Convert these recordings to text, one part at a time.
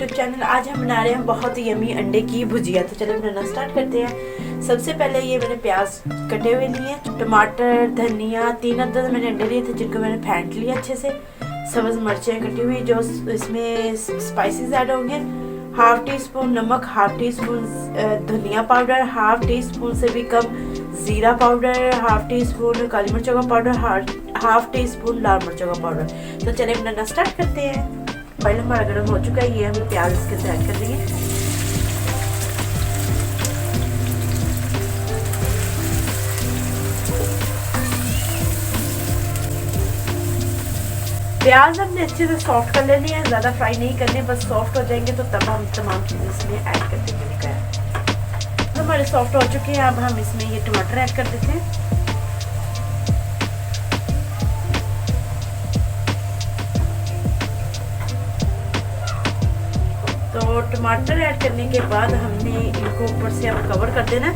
YouTube channel. आज हम बना रहे हैं बहुत ही यमी अंडे की भुजिया। तो चलो बनाना स्टार्ट करते हैं। सबसे पहले ये मैंने प्याज कटे हुए लिए, टमाटर, धनिया, 3 अदद मैंने अंडे लिए थे जिनको मैंने फेंट लिया अच्छे से। सब्ज़ मिर्चें कटी हुई जो इसमें स्पाइसेस ऐड होंगे। हाफ टी स्पून नमक, हाफ टी स्पून धनिया पाउडर, हाफ टी स्पून से भी कम ज़ीरा पाउडर, हाफ टी स्पून काली मिर्चों का पाउडर, हाफ टी स्पून लाल मिर्चों का पाउडर। तो चलिए बनाना स्टार्ट करते हैं। ऑयल हमारा गर्म हो चुका है, ये हम प्याज इसके अंदर ऐड कर देंगे। प्याज हमने अच्छे से सॉफ्ट कर लेनी है, ज़्यादा फ्राई नहीं करने, बस सॉफ्ट हो जाएंगे तो तब हम तमाम चीज़ें इसमें ऐड कर देंगे। तो हमारे सॉफ्ट हो चुके हैं, अब हम इसमें ये टमाटर ऐड कर देते हैं। तो टमाटर ऐड करने के बाद हमने इनको ऊपर से अब कवर कर देना।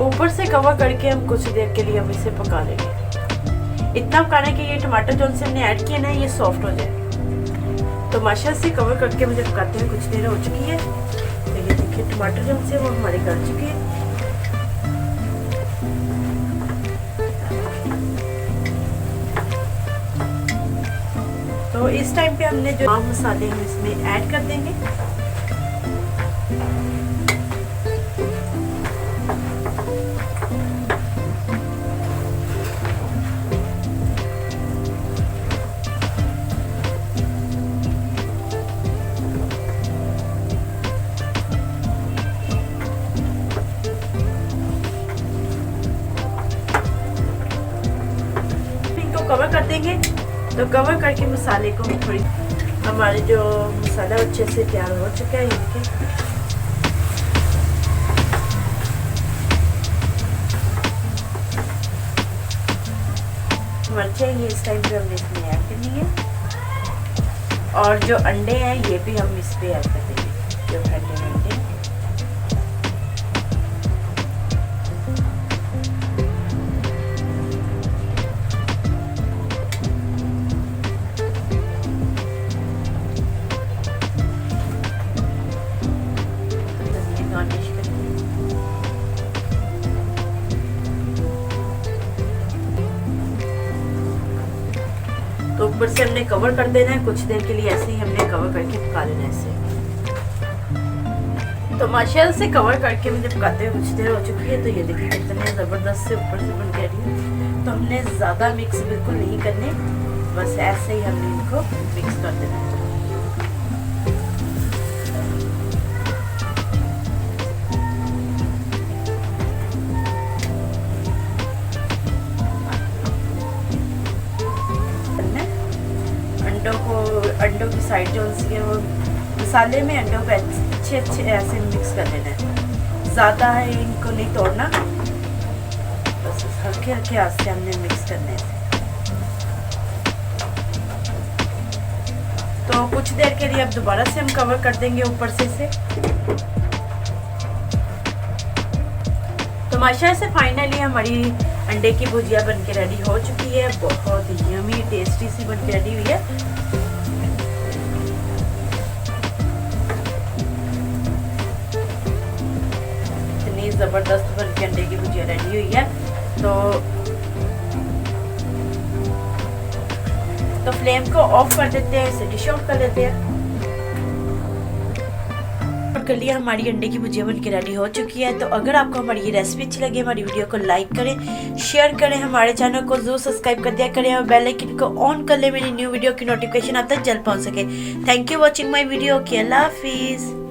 ऊपर से कवर करके हम कुछ देर के लिए हम इसे पका लेंगे। इतना पकाना है कि ये टमाटर जो से हमने ऐड किया ना ये सॉफ्ट हो जाए। तो माशाल्लाह से कवर करके मुझे पकाते हुए कुछ देर हो चुकी है। तो ये देखिए टमाटर जो से वो हमारे गल चुके हैं। तो इस टाइम पे हमने जो मसाले हम इसमें ऐड कर देंगे। इनको कवर कर देंगे। तो कवर करके मसाले को थोड़ी, हमारे जो मसाला अच्छे से तैयार हो चुका है। इनके मिर्चें ये इस टाइम पे हमने इसमें ऐड करनी है, और जो अंडे हैं ये भी हम इस पे ऐड कर देंगे, जो फटे हुए अंडे। तो ऊपर से हमने कवर कर देना है कुछ देर के लिए, ऐसे ही हमने कवर करके पका लेना है इसे। तो माशाल्लाह से कवर करके मुझे पकाते हुए कुछ देर हो चुकी है। तो ये देखिए कितने ज़बरदस्त से ऊपर से बन गया। तो हमने ज़्यादा मिक्स बिल्कुल नहीं करने, बस ऐसे ही हमने इनको मिक्स कर देना है। अंडों की साइड जो है वो मसाले में अंडों को अच्छे ऐसे मिक्स कर लेना है। ज़्यादा है इनको नहीं तोड़ना, बस हल्के हल्के हाथ से हमने मिक्स करने हैं। तो कुछ देर के लिए अब दोबारा से हम कवर कर देंगे ऊपर से इसे। तो माशाल्लाह से फाइनली हमारी अंडे की भुजिया बनके रेडी हो चुकी है। बहुत यमी टेस्टी सी बनके रेडी हुई है। इतनी ज़बरदस्त बनके अंडे की भुजिया रेडी हुई है। तो फ्लेम को ऑफ कर देते हैं, इसे डिश आउट कर देते हैं। कर लिया, हमारी अंडे की भुजिया बनके रेडी हो चुकी है। तो अगर आपको हमारी ये रेसिपी अच्छी लगी, हमारी वीडियो को लाइक करें, शेयर करें, हमारे चैनल को जरूर सब्सक्राइब कर दिया करें और बेल आइकन को ऑन कर ले, मेरी न्यू वीडियो की नोटिफिकेशन आप तक जल्द पहुंच सके। Thank you watching my video. अल्लाह हाफिज़।